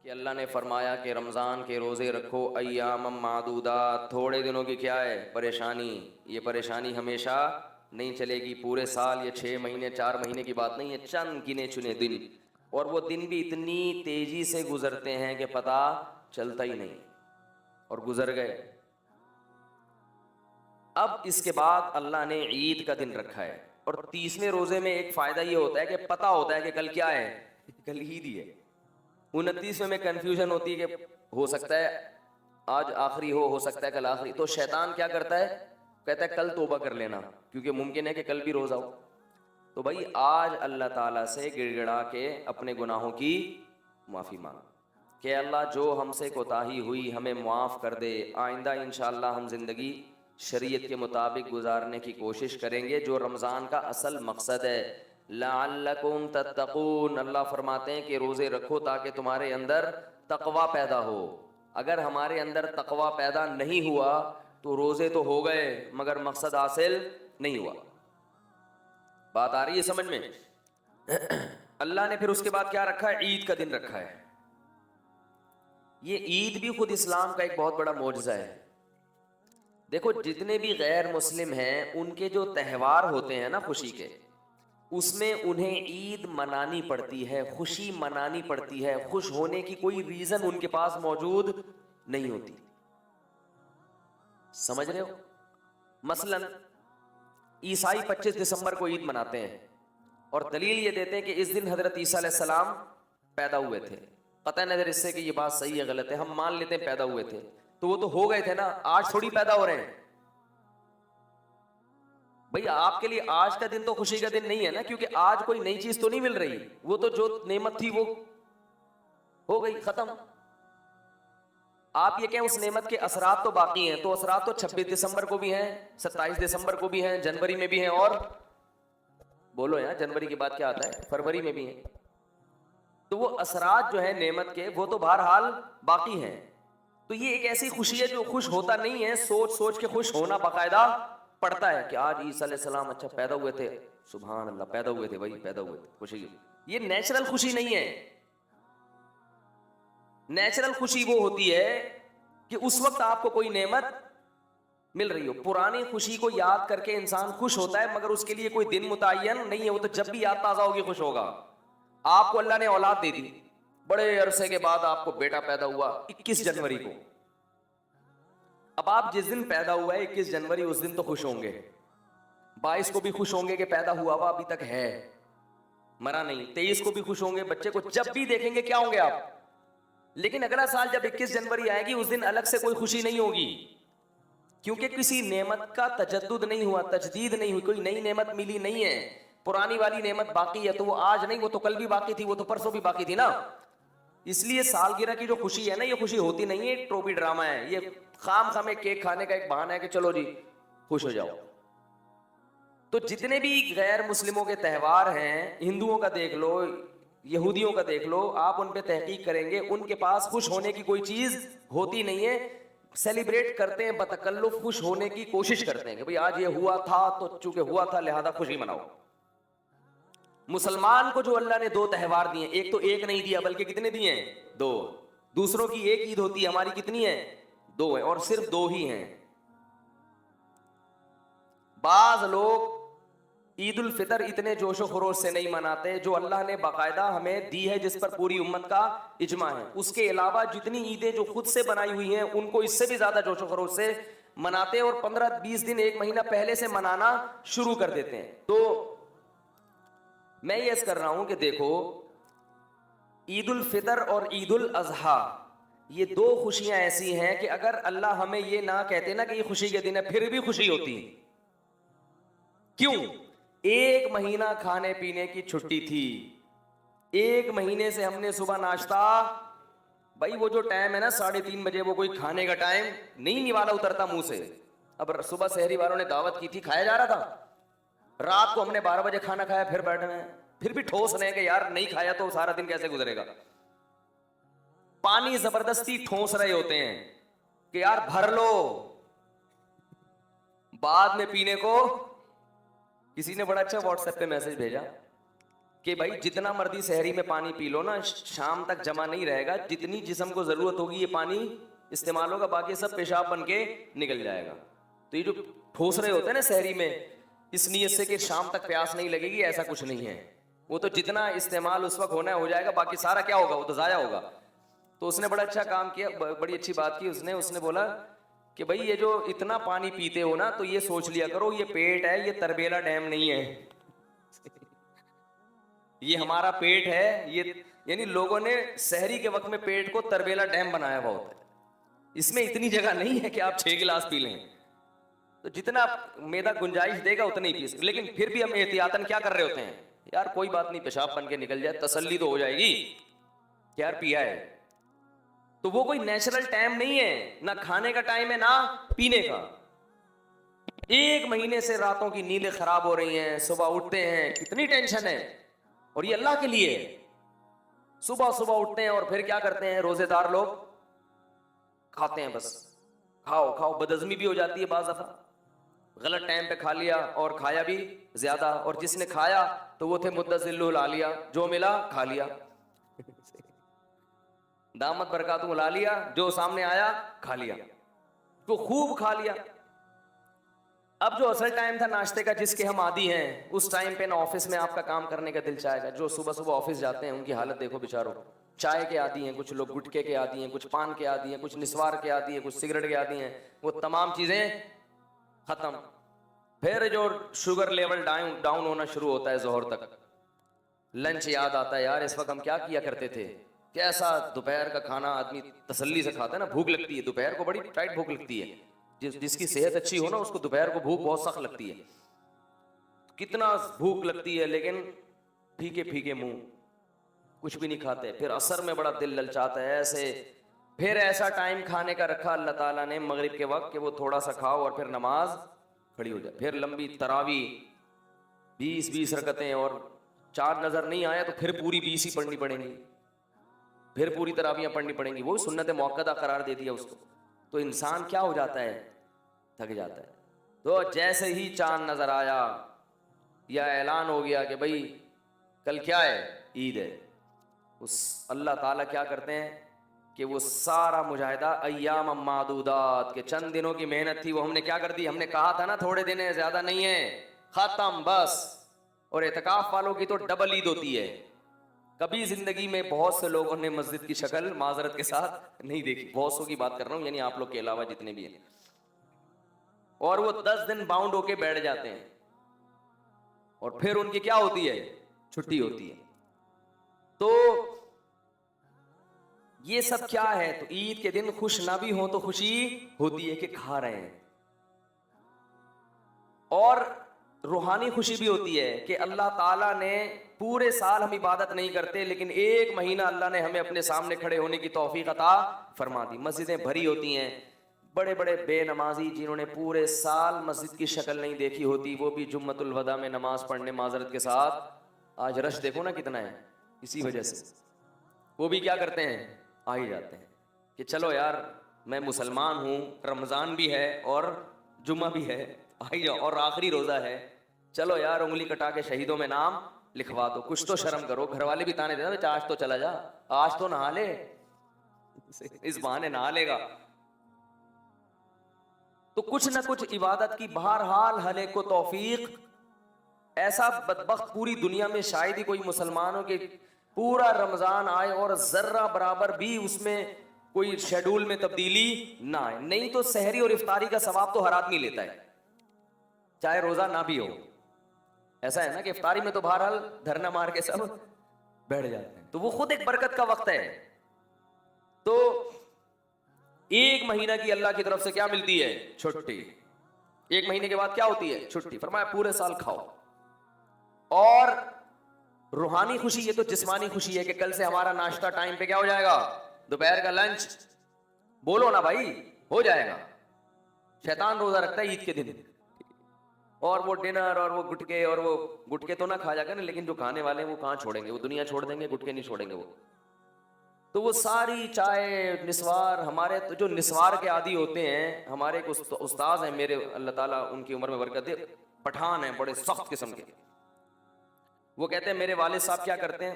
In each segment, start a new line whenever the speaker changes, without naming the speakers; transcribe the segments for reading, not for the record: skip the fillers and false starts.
کہ اللہ نے فرمایا کہ رمضان کے روزے رکھو ایام معدودات، تھوڑے دنوں کی کیا ہے پریشانی. یہ پریشانی ہمیشہ نہیں چلے گی، پورے سال، یہ 6 مہینے 4 مہینے کی بات نہیں ہے، چند گنے چنے دن. اور وہ دن بھی اتنی تیزی سے گزرتے ہیں کہ پتہ چلتا ہی نہیں، اور گزر گئے. اب اس کے بعد اللہ نے عید کا دن رکھا ہے، اور 30ویں روزے میں ایک فائدہ یہ ہوتا ہے کہ پتہ ہوتا ہے کہ کل کیا ہے، کل عید ہی ہے. 29ویں میں کنفیوژن ہوتی ہے کہ ہو سکتا ہے آج آخری ہو سکتا ہے کل آخری. تو شیطان کیا کرتا ہے، کہتا ہے کل توبہ کر لینا کیونکہ ممکن ہے کہ کل بھی روزہ ہو. تو بھائی آج اللہ تعالیٰ سے گڑ گڑا کے اپنے گناہوں کی معافی مانگ کہ اللہ جو ہم سے کوتاہی ہوئی ہمیں معاف کر دے. آئندہ انشاءاللہ ہم زندگی شریعت کے مطابق گزارنے کی کوشش کریں گے، جو رمضان کا اصل مقصد ہے. لعلکم تتقون، اللہ فرماتے ہیں کہ روزے رکھو تاکہ تمہارے اندر تقوی پیدا ہو. اگر ہمارے اندر تقوی پیدا نہیں ہوا تو روزے تو ہو گئے مگر مقصد حاصل نہیں ہوا. بات آ رہی ہے سمجھ میں؟ اللہ نے پھر اس کے بعد کیا رکھا ہے، عید کا دن رکھا ہے. یہ عید بھی خود اسلام کا ایک بہت بڑا معجزہ ہے. دیکھو جتنے بھی غیر مسلم ہیں ان کے جو تہوار ہوتے ہیں نا خوشی کے، اس میں انہیں عید منانی پڑتی ہے، خوشی منانی پڑتی ہے. خوش ہونے کی کوئی ریزن ان کے پاس موجود نہیں ہوتی. سمجھ رہے ہو؟ مثلا عیسائی 25 دسمبر کو عید مناتے ہیں، اور دلیل یہ دیتے ہیں کہ اس دن حضرت عیسیٰ علیہ السلام پیدا ہوئے تھے. قطع نظر اس سے کہ یہ بات صحیح ہے غلط ہے، ہم مان لیتے ہیں پیدا ہوئے تھے، تو وہ تو ہو گئے تھے نا، آج تھوڑی پیدا ہو رہے ہیں. بھئی آپ کے لیے آج کا دن تو خوشی کا دن نہیں ہے نا، کیونکہ آج کوئی نئی چیز تو نہیں مل رہی، وہ تو جو نعمت تھی وہ ہو گئی ختم. آپ یہ کہیں اس نعمت کے اثرات تو باقی ہیں، تو اثرات تو 26 دسمبر کو بھی ہیں، 27 دسمبر کو بھی ہیں، جنوری میں بھی ہیں، اور بولو یار جنوری کے بعد کیا آتا ہے، فروری میں بھی ہیں. تو وہ اثرات جو ہیں نعمت کے وہ تو بہرحال باقی ہیں. تو یہ ایک ایسی خوشی ہے جو خوش ہوتا نہیں ہے، سوچ سوچ کے خوش ہونا باقاعدہ پڑتا ہے کہ آج عیسیٰ علیہ السلام اچھا پیدا ہوئے تھے، سبحان اللہ پیدا ہوئے تھے بھائی، پیدا ہوئے تھے، خوشی. یہ نیچرل خوشی نہیں ہے. نیچرل خوشی وہ ہوتی ہے کہ اس وقت آپ کو کوئی نعمت مل رہی ہو. پرانی خوشی کو یاد کر کے انسان خوش ہوتا ہے، مگر اس کے لیے کوئی دن متعین نہیں ہے، وہ تو جب بھی یاد تازہ ہوگی خوش ہوگا. آپ کو اللہ نے اولاد دے دی، بڑے عرصے کے بعد آپ کو بیٹا پیدا ہوا 21 جنوری کو. اب آپ جس دن پیدا ہوا ہے 21 جنوری، اس دن تو خوش ہوں گے، 22 کو بھی خوش ہوں گے کہ پیدا ہوا ہوا ابھی تک ہے، مرا نہیں. 23 کو بھی خوش ہوں گے، بچے کو جب بھی دیکھیں گے کیا ہوں گے آپ. لیکن اگلا سال جب 21 جنوری آئے گی اس دن الگ سے کوئی خوشی نہیں ہوگی، کیونکہ کسی نعمت کا تجدد نہیں ہوا، تجدید نہیں ہوئی، کوئی نئی نعمت ملی نہیں ہے. پرانی والی نعمت باقی ہے، تو وہ آج نہیں، وہ تو کل بھی باقی تھی، وہ تو پرسوں بھی باقی تھی نا. اس لیے سالگرہ کی جو خوشی ہے نا، یہ خوشی ہوتی نہیں ہے، ٹروپی ڈرامہ ہے. یہ خام خام کیک کھانے کا ایک بہانہ ہے کہ چلو جی خوش ہو جاؤ. تو جتنے بھی غیر مسلموں کے تہوار ہیں، ہندوؤں کا دیکھ لو، یہودیوں کا دیکھ لو، آپ ان پہ تحقیق کریں گے ان کے پاس خوش ہونے کی کوئی چیز ہوتی نہیں ہے. سیلیبریٹ کرتے ہیں بتکلف، خوش ہونے کی کوشش کرتے ہیں کہ بھئی آج یہ ہوا تھا تو چونکہ ہوا تھا لہذا خوشی مناؤ. مسلمان کو جو اللہ نے 2 تہوار دیے، ایک تو ایک نہیں دیا بلکہ کتنے دیے ہیں، 2. دوسروں کی ایک عید ہوتی ہے، ہماری کتنی ہے، 2 ہیں، اور صرف 2 ہی ہیں. بعض لوگ عید الفطر اتنے جوش و خروش سے نہیں مناتے جو اللہ نے باقاعدہ ہمیں دی ہے، جس پر پوری امت کا اجماع ہے. اس کے علاوہ جتنی عیدیں جو خود سے بنائی ہوئی ہیں ان کو اس سے بھی زیادہ جوش و خروش سے مناتے ہیں، اور 15-20 دن 1 مہینہ پہلے سے منانا شروع کر دیتے ہیں. تو میں یہ عرض کر رہا ہوں کہ دیکھو عید الفطر اور عید الاضحیٰ یہ 2 خوشیاں ایسی ہیں کہ اگر اللہ ہمیں یہ نہ کہتے نا کہ یہ خوشی کے دن ہے، پھر بھی خوشی ہوتی. کیوں؟ 1 مہینہ کھانے پینے کی چھٹی تھی، 1 مہینے سے ہم نے صبح ناشتہ، بھائی وہ جو ٹائم ہے نا 3:30 بجے، وہ کوئی کھانے کا ٹائم نہیں نوالا اترتا منہ سے. اب صبح سحری والوں نے دعوت کی تھی، کھایا جا رہا تھا، رات کو ہم نے 12 بجے کھانا کھایا، پھر بیٹھے ہیں، پھر بھی ٹھوس رہے ہیں کہ یار نہیں کھایا تو سارا دن کیسے گزرے گا. پانی زبردستی ٹھوس رہے ہوتے ہیں کہ یار بھر لو، بعد میں پینے کو. کسی نے بڑا اچھا واٹس ایپ پہ میسج بھیجا کہ بھائی جتنا مرضی سحری میں پانی پی لو نا، شام تک جمع نہیں رہے گا، جتنی جسم کو ضرورت ہوگی یہ پانی استعمال ہوگا، باقی سب پیشاب بن کے نکل جائے گا۔ تو یہ جو ٹھوس رہے ہوتے ہیں نا سحری میں اس نیت سے کہ شام تک پیاس نہیں لگے گی، ایسا کچھ نہیں ہے، وہ تو جتنا استعمال اس وقت ہونا ہو جائے گا، باقی سارا کیا ہوگا، وہ تو ضائع ہوگا۔ تو اس نے بڑا اچھا کام کیا، بڑی اچھی بات کی اس نے بولا کہ بھائی یہ جو اتنا پانی پیتے ہو نا تو یہ سوچ لیا کرو یہ پیٹ ہے، یہ تربیلا ڈیم نہیں ہے، یہ ہمارا پیٹ ہے، یہ یعنی لوگوں نے سحری کے وقت میں پیٹ کو تربیلا ڈیم بنایا ہوا ہوتا ہے، اس میں اتنی جگہ نہیں ہے کہ آپ 6 گلاس پی لیں، تو جتنا میدا گنجائش دے گا اتنا ہی پی سکتے، لیکن پھر بھی ہم احتیاطاً کیا کر رہے ہوتے ہیں، یار کوئی بات نہیں پیشاب بن کے نکل جائے، تسلی تو ہو جائے گی کہ یار پیا ہے۔ تو وہ کوئی نیچرل ٹائم نہیں ہے، نہ کھانے کا ٹائم ہے نہ پینے کا۔ 1 مہینے سے راتوں کی نیندیں خراب ہو رہی ہیں، صبح اٹھتے ہیں کتنی ٹینشن ہے، اور یہ اللہ کے لیے ہے۔ صبح صبح اٹھتے ہیں اور پھر کیا کرتے ہیں، روزے دار لوگ کھاتے ہیں، بس کھاؤ کھاؤ، بدہضمی بھی ہو جاتی ہے بعض دفعہ، غلط ٹائم پہ کھا لیا اور کھایا بھی زیادہ، اور جس نے کھایا تو وہ تھے مدذل العالیہ، جو ملا کھا لیا، دامت برکاتہ العالیہ، جو سامنے آیا کھا لیا، تو خوب کھا لیا۔ اب جو اصل ٹائم تھا ناشتے کا جس کے ہم عادی ہیں، اس ٹائم پہ نہ آفس میں آپ کا کام کرنے کا دل چاہے گا، جو صبح صبح آفس جاتے ہیں ان کی حالت دیکھو بیچاروں، چائے کے عادی ہیں، کچھ لوگ گٹکے کے عادی ہیں، کچھ پان کے عادی ہیں، کچھ نسوار کے عادی ہیں، کچھ سگریٹ کے عادی ہیں، وہ تمام چیزیں ختم۔ پھر جو شوگر لیول ڈاؤن ہونا شروع ہوتا ہے ظہر تک، لنچ یاد آتا ہے، یار اس وقت ہم کیا کیا کرتے تھے، کیسا دوپہر کا کھانا آدمی تسلی سے کھاتا ہے نا، بھوک لگتی ہے دوپہر کو، بڑی ٹائٹ بھوک لگتی ہے، جس کی صحت اچھی ہو نا اس کو دوپہر کو بھوک بہت سخت لگتی ہے، کتنا بھوک لگتی ہے، لیکن پھیکے پھیکے منہ، کچھ بھی نہیں کھاتے، پھر عصر میں بڑا دل للچاتا ہے ایسے، پھر ایسا ٹائم کھانے کا رکھا اللہ تعالیٰ نے مغرب کے وقت کہ وہ تھوڑا سا کھاؤ اور پھر نماز کھڑی ہو جائے، پھر لمبی تراویح 20 رکعتیں، اور چاند نظر نہیں آیا تو پھر پوری 20 ہی پڑھنی پڑیں گی، پھر پوری تراویحیں پڑھنی پڑیں گی، وہ سنت موقدہ قرار دے دیا اس کو، تو انسان کیا ہو جاتا ہے، تھک جاتا ہے۔ تو جیسے ہی چاند نظر آیا یا اعلان ہو گیا کہ بھئی کل کیا ہے، عید ہے، اس اللہ تعالیٰ کیا کرتے ہیں کہ وہ سارا مجاہدہ ایام معدودات کے چند دنوں کی محنت تھی وہ ہم نے کیا کر دی، ہم نے کہا تھا نا تھوڑے دن ہے زیادہ نہیں ہے، ختم بس۔ اور اعتکاف والوں کی تو ڈبل عید ہوتی ہے، کبھی زندگی میں بہت سے لوگوں نے مسجد کی شکل معذرت کے ساتھ نہیں دیکھی، بہت سو کی بات کر رہا ہوں، یعنی آپ لوگ کے علاوہ جتنے بھی ہیں، اور وہ 10 دن باؤنڈ ہو کے بیٹھ جاتے ہیں، اور پھر ان کی کیا ہوتی ہے، چھٹی ہوتی ہے۔ تو یہ سب کیا ہے، تو عید کے دن خوش نہ بھی ہو تو خوشی ہوتی ہے کہ کھا رہے ہیں، اور روحانی خوشی بھی ہوتی ہے کہ اللہ تعالیٰ نے پورے سال ہم عبادت نہیں کرتے لیکن 1 مہینہ اللہ نے ہمیں اپنے سامنے کھڑے ہونے کی توفیق عطا فرما دی، مسجدیں بھری ہوتی ہیں، بڑے بڑے بے نمازی جنہوں نے پورے سال مسجد کی شکل نہیں دیکھی ہوتی وہ بھی جمعۃ الوداع میں نماز پڑھنے معذرت کے ساتھ، آج رش دیکھو نا کتنا ہے، اسی وجہ سے وہ بھی کیا کرتے ہیں، آ ہی جاتے ہیں کہ چلو یار میں مسلمان ہوں، رمضان بھی ہے اور جمعہ بھی ہے، آ ہی جاؤ، اور آخری روزہ ہے، چلو یار انگلی کٹا کے شہیدوں میں نام لکھوا دو، کچھ تو شرم کرو، گھر والے بھی تانے دیتے آج تو چلا جا، آج تو نہا لے، اس بہانے نہا لے گا، تو کچھ نہ کچھ عبادت کی بہرحال ہر ایک کو توفیق، ایسا بدبخت پوری دنیا میں شاید ہی کوئی مسلمان ہو کہ پورا رمضان آئے اور ذرہ برابر بھی اس میں کوئی شیڈول میں تبدیلی نہ آئے، نہیں تو سحری اور افطاری کا ثواب تو ہر آدمی لیتا ہے چاہے روزہ نہ بھی ہو، ایسا ہے نا کہ افطاری میں تو بہرحال دھرنا مار کے سب بیٹھ جاتے ہیں، تو وہ خود ایک برکت کا وقت ہے۔ تو 1 مہینہ کی اللہ کی طرف سے کیا ملتی ہے، چھٹی، 1 مہینے کے بعد کیا ہوتی ہے، چھٹی، فرمایا پورے سال کھاؤ، اور روحانی خوشی یہ تو جسمانی خوشی ہے کہ کل سے ہمارا ناشتہ ٹائم پہ کیا ہو جائے گا، دوپہر کا لنچ، بولو نا بھائی، ہو جائے گا، شیطان روزہ رکھتا ہے عید کے دن، اور وہ ڈنر اور وہ گٹکے، اور وہ گٹکے تو نہ کھا جائے گا نا، لیکن جو کھانے والے ہیں وہ کہاں چھوڑیں گے، وہ دنیا چھوڑ دیں گے، گٹکے نہیں چھوڑیں گے وہ، تو وہ ساری چائے نسوار، ہمارے تو جو نسوار کے عادی ہوتے ہیں، ہمارے ایک استاذ ہیں میرے، اللہ تعالیٰ ان کی عمر میں برکت دے، پٹھان ہیں بڑے سخت قسم کے، وہ کہتے ہیں میرے والد صاحب کیا کرتے ہیں,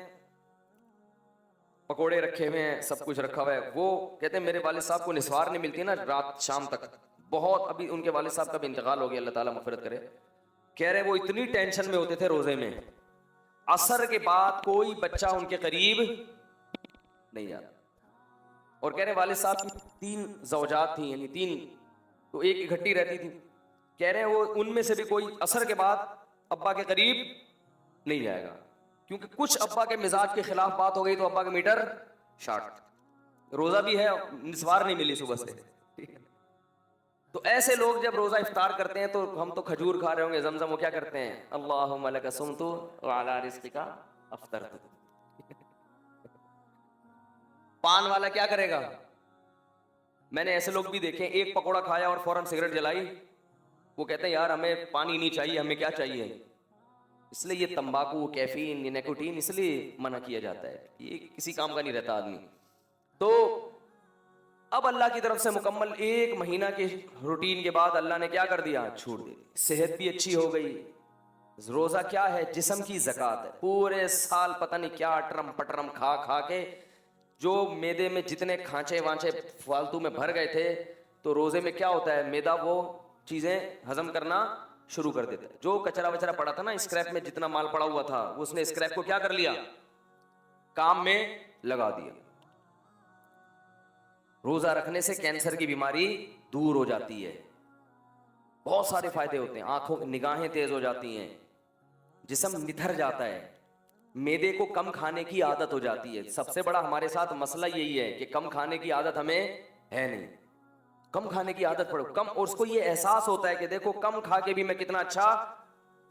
پکوڑے رکھے ہوئے ہیں, سب کچھ رکھا ہوا ہے. وہ کہتے ہیں میرے والد صاحب کو نسوار نہیں ملتی نا رات شام تک, بہت, ابھی ان کے والد صاحب کا بھی انتقال ہو گیا, اللہ تعالیٰ مغفرت کرے. کہہ رہے وہ اتنی ٹینشن میں ہوتے تھے روزے میں, عصر کے بعد کوئی بچہ ان کے قریب نہیں آتا. اور کہہ رہے والد صاحب کی 3 زوجات تھیں, یعنی 3, تو ایک اکٹھی رہتی تھی. کہہ رہے ہیں وہ ان میں سے بھی کوئی عصر کے بعد ابا کے قریب نہیں جائے گا, کیونکہ کچھ ابا کے مزاج کے خلاف بات ہو گئی تو ابا کا میٹر شارٹ, روزہ بھی ہے, نسوار نہیں ملی صبح سے. تو ایسے لوگ جب روزہ افطار کرتے ہیں تو ہم تو کھجور کھا رہے ہوں گے, زمزم, وہ کیا کرتے ہیں اللہم لک صمت وعلی رزقک افطرت. پان والا کیا کرے گا؟ میں نے ایسے لوگ بھی دیکھے, ایک پکوڑا کھایا اور فوراً سگریٹ جلائی. وہ کہتے ہیں یار ہمیں پانی نہیں چاہیے, ہمیں کیا چاہیے. اس لیے یہ تمباکو, کیفین, یہ نیکوٹین اس لیے منع کیا جاتا ہے, یہ کسی کام کا نہیں رہتا آدمی. تو اب اللہ کی طرف سے مکمل 1 مہینہ کے روٹین کے بعد اللہ نے کیا کر دیا, چھوڑ دی. صحت بھی اچھی ہو گئی. روزہ کیا ہے؟ جسم کی زکوٰۃ ہے. پورے سال پتہ نہیں کیا اٹرم پٹرم کھا کھا کے جو میدے میں جتنے کھانچے وانچے فالتو میں بھر گئے تھے, تو روزے میں کیا ہوتا ہے, میدا وہ چیزیں ہضم کرنا شروع کر دیتا ہے. جو کچرا وچرا پڑا تھا نا, اسکریپ میں جتنا مال پڑا ہوا تھا, اس نے اسکریپ کو کیا کر لیا, کام میں لگا دیا. روزہ رکھنے سے کینسر کی بیماری دور ہو جاتی ہے, بہت سارے فائدے ہوتے ہیں. آنکھوں نگاہیں تیز ہو جاتی ہیں, جسم نتھر جاتا ہے, میدے کو کم کھانے کی عادت ہو جاتی ہے. سب سے بڑا ہمارے ساتھ مسئلہ یہی ہے کہ کم کھانے کی عادت ہمیں ہے نہیں. کم کھانے کی عادت پڑو کم, اور اس کو یہ احساس ہوتا ہے کہ دیکھو کم کھا کے بھی میں کتنا اچھا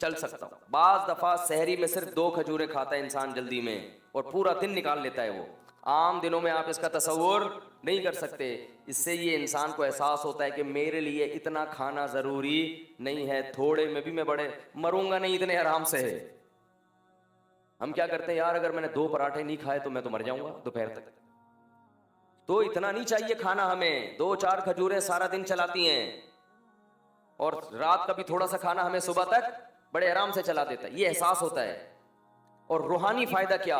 چل سکتا ہوں. بعض دفعہ سحری میں صرف 2 کھجوریں کھاتا ہے انسان جلدی میں, اور پورا دن نکال لیتا ہے. وہ عام دنوں میں آپ اس کا تصور نہیں کر سکتے. اس سے یہ انسان کو احساس ہوتا ہے کہ میرے لیے اتنا کھانا ضروری نہیں ہے, تھوڑے میں بھی میں بڑے مروں گا نہیں اتنے آرام سے ہے. ہم کیا کرتے ہیں یار, اگر میں نے 2 پراٹھے نہیں کھائے تو میں تو مر جاؤں گا دوپہر تک. تو اتنا نہیں چاہیے کھانا ہمیں, 2-4 کھجوریں سارا دن چلاتی ہیں, اور رات کا بھی تھوڑا سا کھانا ہمیں صبح تک بڑے آرام سے چلا دیتا ہے. یہ احساس ہوتا ہے. اور روحانی فائدہ کیا,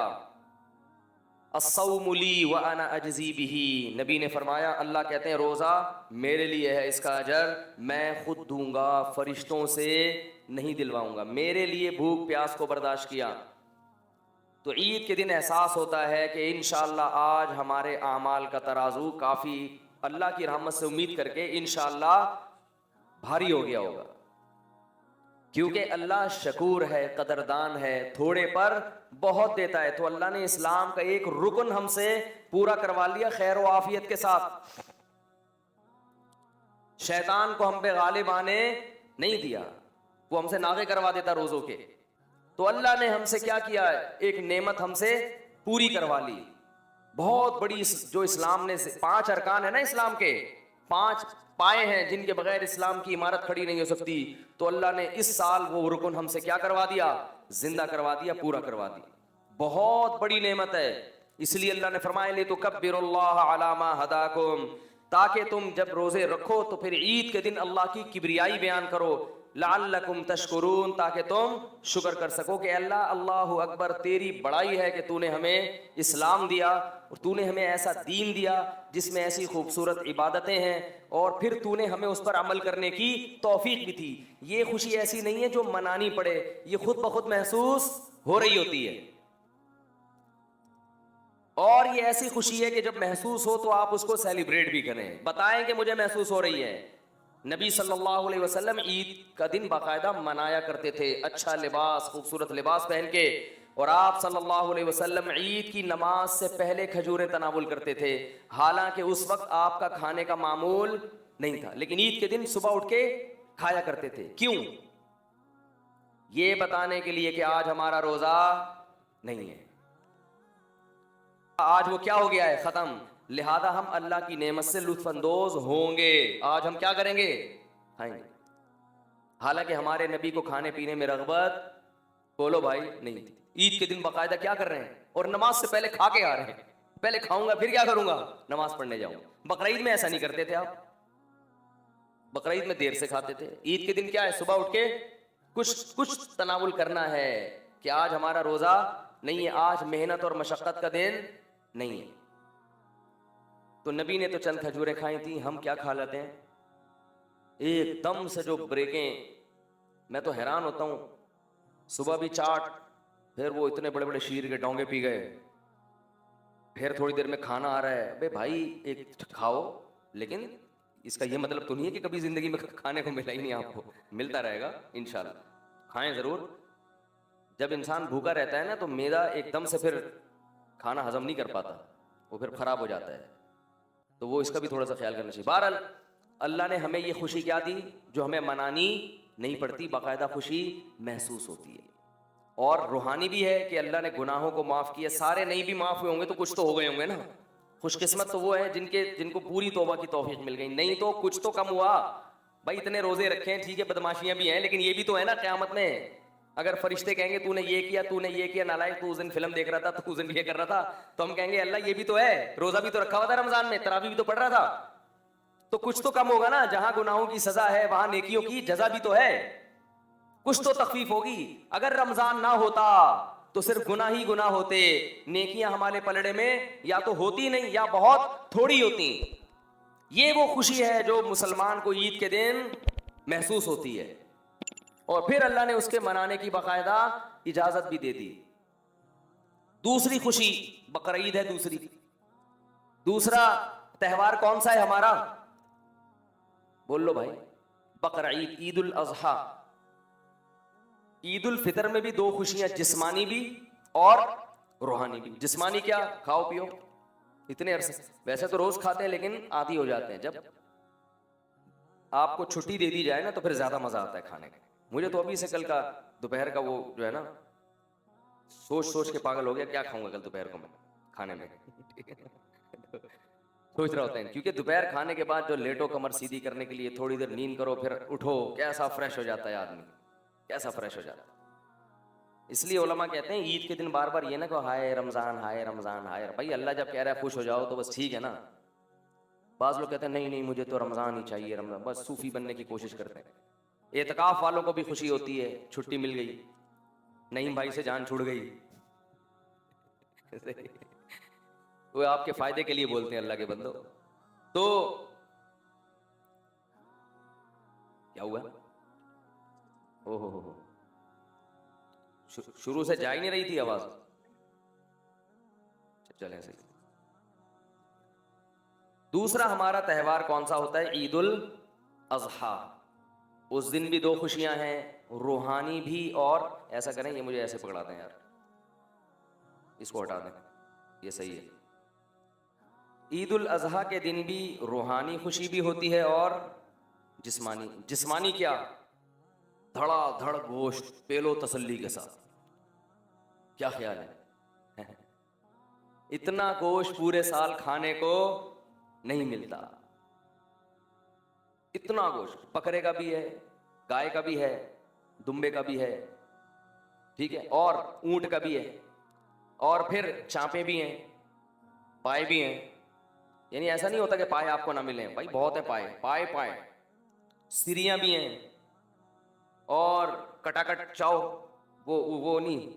الصوم لی وانا اجزی بہ. نبی نے فرمایا, اللہ کہتے ہیں روزہ میرے لیے ہے, اس کا اجر میں خود دوں گا, فرشتوں سے نہیں دلواؤں گا. میرے لیے بھوک پیاس کو برداشت کیا. تو عید کے دن احساس ہوتا ہے کہ انشاءاللہ آج ہمارے اعمال کا ترازو کافی اللہ کی رحمت سے امید کر کے انشاءاللہ بھاری ہو گیا ہوگا, کیونکہ اللہ شکور ہے, قدردان ہے, تھوڑے پر بہت دیتا ہے. تو اللہ نے اسلام کا ایک رکن ہم سے پورا کروا لیا خیر و عافیت کے ساتھ. شیطان کو ہم پہ غالب آنے نہیں دیا, وہ ہم سے ناغے کروا دیتا روزوں کے. تو اللہ نے ہم سے کیا کیا, ایک نعمت ہم سے پوری کروا لی, بہت بڑی. جو اسلام نے 5 ارکان ہے نا اسلام کے, 5 پائے ہیں جن کے بغیر اسلام کی عمارت کھڑی نہیں ہو سکتی. تو اللہ نے اس سال وہ رکن ہم سے کیا کروا دیا, زندہ کروا دیا, پورا کروا دیا. بہت بڑی نعمت ہے. اس لیے اللہ نے فرمایا لِتُكَبِّرُوا اللَّهَ عَلَىٰ مَا هَدَاكُمْ, تاکہ تم جب روزے رکھو تو پھر عید کے دن اللہ کی کبریائی بیان کرو. لعلکم تشکرون, تاکہ تم شکر کر سکو کہ اللہ اکبر, تیری بڑائی ہے کہ تو نے ہمیں اسلام دیا, اور تو نے ہمیں ایسا دین دیا جس میں ایسی خوبصورت عبادتیں ہیں, اور پھر تو نے ہمیں اس پر عمل کرنے کی توفیق بھی تھی. یہ خوشی ایسی نہیں ہے جو منانی پڑے, یہ خود بخود محسوس ہو رہی ہوتی ہے. اور یہ ایسی خوشی ہے کہ جب محسوس ہو تو آپ اس کو سیلیبریٹ بھی کریں, بتائیں کہ مجھے محسوس ہو رہی ہے. نبی صلی اللہ علیہ وسلم عید کا دن باقاعدہ منایا کرتے تھے, اچھا لباس, خوبصورت لباس پہن کے. اور آپ صلی اللہ علیہ وسلم عید کی نماز سے پہلے کھجوریں تناول کرتے تھے, حالانکہ اس وقت آپ کا کھانے کا معمول نہیں تھا, لیکن عید کے دن صبح اٹھ کے کھایا کرتے تھے. کیوں؟ یہ بتانے کے لیے کہ آج ہمارا روزہ نہیں ہے, آج وہ کیا ہو گیا ہے, ختم. لہذا ہم اللہ کی نعمت سے لطف اندوز ہوں گے. آج ہم کیا کریں گے, کھائیں گے. حالانکہ ہمارے نبی کو کھانے پینے میں رغبت بولو بھائی نہیں تھی. عید کے دن باقاعدہ کیا کر رہے ہیں, اور نماز سے پہلے کھا کے آ رہے ہیں. پہلے کھاؤں گا پھر کیا کروں گا, نماز پڑھنے جاؤں. بقرعید میں ایسا نہیں کرتے تھے آپ, بقرعید میں دیر سے کھاتے تھے. عید کے دن کیا ہے, صبح اٹھ کے کچھ تناول کرنا ہے کہ آج ہمارا روزہ نہیں ہے, آج محنت اور مشقت کا دن نہیں ہے. تو نبی نے تو چند کھجوریں کھائی تھیں, ہم کیا کھا لیتے ہیں ایک دم سے جو بریکیں. میں تو حیران ہوتا ہوں, صبح بھی چاٹ, پھر وہ اتنے بڑے بڑے شیر کے ڈونگے پی گئے, پھر تھوڑی دیر میں کھانا آ رہا ہے. ابے بھائی ایک کھاؤ, لیکن اس کا یہ مطلب تو نہیں ہے کہ کبھی زندگی میں کھانے کو ملا ہی نہیں, آپ کو ملتا رہے گا انشاءاللہ, کھائیں ضرور. جب انسان بھوکا رہتا ہے نا تو معدہ ایک دم سے پھر کھانا ہضم نہیں کر پاتا, وہ پھر خراب ہو جاتا ہے, تو وہ اس کا بھی تھوڑا سا خیال کرنا چاہیے. بہرحال اللہ نے ہمیں یہ خوشی کیا دی جو ہمیں منانی نہیں پڑتی, باقاعدہ خوشی محسوس ہوتی ہے. اور روحانی بھی ہے کہ اللہ نے گناہوں کو معاف کیا. سارے نہیں بھی معاف ہوئے ہوں گے تو کچھ تو ہو گئے ہوں گے نا. خوش قسمت تو وہ ہے جن کو پوری توبہ کی توفیق مل گئی, نہیں تو کچھ تو کم ہوا. بھائی اتنے روزے رکھے ہیں ٹھیک ہے, بدماشیاں بھی ہیں, لیکن یہ بھی تو ہے نا قیامت میں اگر فرشتے کہیں گے تو نے یہ کیا, تو نے یہ کیا, نالائق تو اس دن فلم دیکھ رہا تھا, تو اس دن یہ کر رہا تھا, تو ہم کہیں گے اللہ یہ بھی تو ہے, روزہ بھی تو رکھا ہوا تھا رمضان میں, تراویح بھی تو پڑھ رہا تھا, تو کچھ تو کم ہوگا نا. جہاں گناہوں کی سزا ہے وہاں نیکیوں کی جزا بھی تو ہے, کچھ تو تخفیف ہوگی. اگر رمضان نہ ہوتا تو صرف گناہ ہی گناہ ہوتے, نیکیاں ہمارے پلڑے میں یا تو ہوتی نہیں یا بہت تھوڑی ہوتی. یہ وہ خوشی ہے جو مسلمان کو عید کے دن محسوس ہوتی ہے, اور پھر اللہ نے اس کے منانے کی باقاعدہ اجازت بھی دے دی. دوسری خوشی بقرعید ہے. دوسرا تہوار کون سا ہے ہمارا, بول لو بھائی, بقرعید, عید الاضحیٰ. عید الفطر میں بھی دو خوشیاں, جسمانی بھی اور روحانی بھی. جسمانی کیا, کھاؤ پیو اتنے عرصے, ویسے تو روز کھاتے ہیں لیکن عادی ہو جاتے ہیں. جب آپ کو چھٹی دے دی جائے نا تو پھر زیادہ مزہ آتا ہے کھانے کا. مجھے تو ابھی سے کل کا دوپہر کا وہ جو ہے نا سوچ کے پاگل ہو گیا, کیا کھاؤں گا کل دوپہر کو میں کھانے میں, سوچ رہا ہوتا ہے, کیونکہ دوپہر کھانے کے بعد جو لیٹو کمر سیدھی کرنے کے لیے تھوڑی دیر نیند کرو پھر اٹھو, کیسا فریش ہو جاتا ہے آدمی, کیسا فریش ہو جاتا ہے. اس لیے علماء کہتے ہیں عید کے دن بار بار یہ نہ کہ ہائے رمضان ہائے رمضان ہائے. بھائی اللہ جب کہہ رہا ہے خوش ہو جاؤ تو بس ٹھیک ہے نا. بعض لوگ کہتے ہیں نہیں مجھے تو رمضان ہی چاہیے, رمضان, بس صوفی بننے کی کوشش کرتے ہیں. اعتکاف والوں کو بھی خوشی ہوتی ہے, چھٹی مل گئی, نعیم بھائی سے جان چھوڑ گئی, وہ آپ کے فائدے کے لیے بولتے ہیں اللہ کے بندو. تو کیا ہوا, او ہو شروع سے جا ہی نہیں رہی تھی آواز, چلیں صحیح. دوسرا ہمارا تہوار کون سا ہوتا ہے, عید الاضحیٰ. اس دن بھی دو خوشیاں ہیں, روحانی بھی, اور ایسا کریں یہ مجھے ایسے پکڑا دیں یار, اس کو ہٹا دیں, یہ صحیح ہے. عید الاضحیٰ کے دن بھی روحانی خوشی بھی ہوتی ہے اور جسمانی. جسمانی کیا, دھڑا دھڑ گوشت پیلو تسلی کے ساتھ. کیا خیال ہے, اتنا گوشت پورے سال کھانے کو نہیں ملتا. اتنا گوشت, بکرے کا بھی ہے, گائے کا بھی ہے, دمبے کا بھی ہے, ٹھیک ہے, اور اونٹ کا بھی ہے, اور پھر چانپے بھی ہیں, پائے بھی ہیں. یعنی ایسا نہیں ہوتا کہ پائے آپ کو نہ ملیں, بھائی بہت ہے پائے, سریاں بھی ہیں, اور کٹاکٹ چاؤ, وہ نہیں,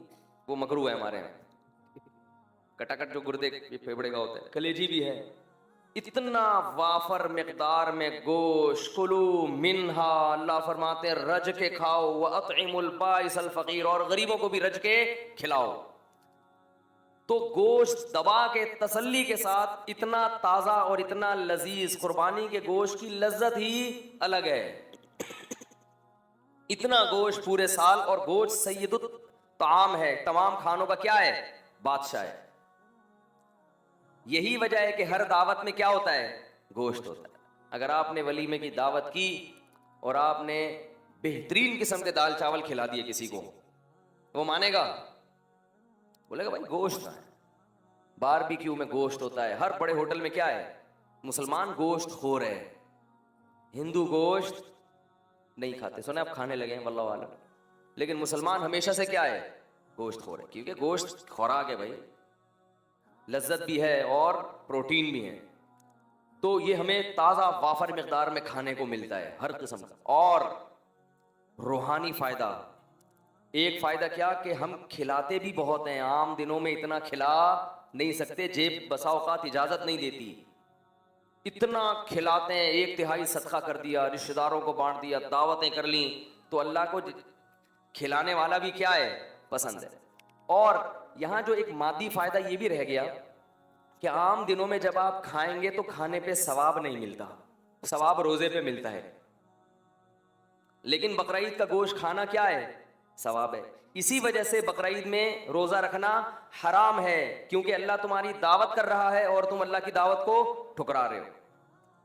وہ مکروہ ہے ہمارے یہاں. کٹاکٹ جو گردے پھیپڑے کا ہوتا ہے, کلیجی بھی ہے. اتنا وافر مقدار میں گوشت, کلو منہا, اللہ فرماتے ہیں رج کے کھاؤ, وَأَطْعِمُوا الْبَائِسَ الْفَقِيرَ, اور غریبوں کو بھی رج کے کھلاؤ. تو گوشت دبا کے تسلی کے ساتھ, اتنا تازہ اور اتنا لذیذ, قربانی کے گوشت کی لذت ہی الگ ہے. اتنا گوشت پورے سال, اور گوشت سید الطعام ہے, تمام کھانوں کا کیا ہے, بادشاہ ہے. یہی وجہ ہے کہ ہر دعوت میں کیا ہوتا ہے, گوشت ہوتا ہے. اگر آپ نے ولیمے کی دعوت کی اور آپ نے بہترین قسم کے دال چاول کھلا دیے کسی کو, وہ مانے گا, بولے گا بھائی گوشت ہے. باربیکیو میں گوشت ہوتا ہے, ہر بڑے ہوٹل میں کیا ہے, مسلمان گوشت خور ہے, ہندو گوشت نہیں کھاتے. سنے آپ کھانے لگے ہیں واللہ عالم, لیکن مسلمان ہمیشہ سے کیا ہے, گوشت خور ہے. کیونکہ گوشت خوراک ہے بھائی, لذت بھی ہے اور پروٹین بھی ہے. تو یہ ہمیں تازہ وافر مقدار میں کھانے کو ملتا ہے ہر قسم کا. اور روحانی فائدہ, ایک فائدہ کیا کہ ہم کھلاتے بھی بہت ہیں، عام دنوں میں اتنا کھلا نہیں سکتے، جیب بسا اوقات اجازت نہیں دیتی، اتنا کھلاتے ہیں، 1/3 صدقہ کر دیا، رشتہ داروں کو بانٹ دیا، دعوتیں کر لیں، تو اللہ کو کھلانے والا بھی کیا ہے؟ پسند ہے۔ اور یہاں جو ایک مادی فائدہ یہ بھی رہ گیا کہ عام دنوں میں جب آپ کھائیں گے تو کھانے پہ ثواب نہیں ملتا، ثواب روزے پہ ملتا ہے، لیکن بقرعید کا گوشت کھانا کیا ہے؟ ثواب ہے۔ اسی وجہ سے بقرعید میں روزہ رکھنا حرام ہے، کیونکہ اللہ تمہاری دعوت کر رہا ہے اور تم اللہ کی دعوت کو ٹھکرا رہے ہو۔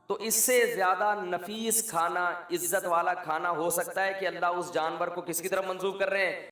تو اس سے زیادہ نفیس کھانا، عزت والا کھانا ہو سکتا ہے کہ اللہ اس جانور کو کس کی طرف منسوب کر رہے ہیں؟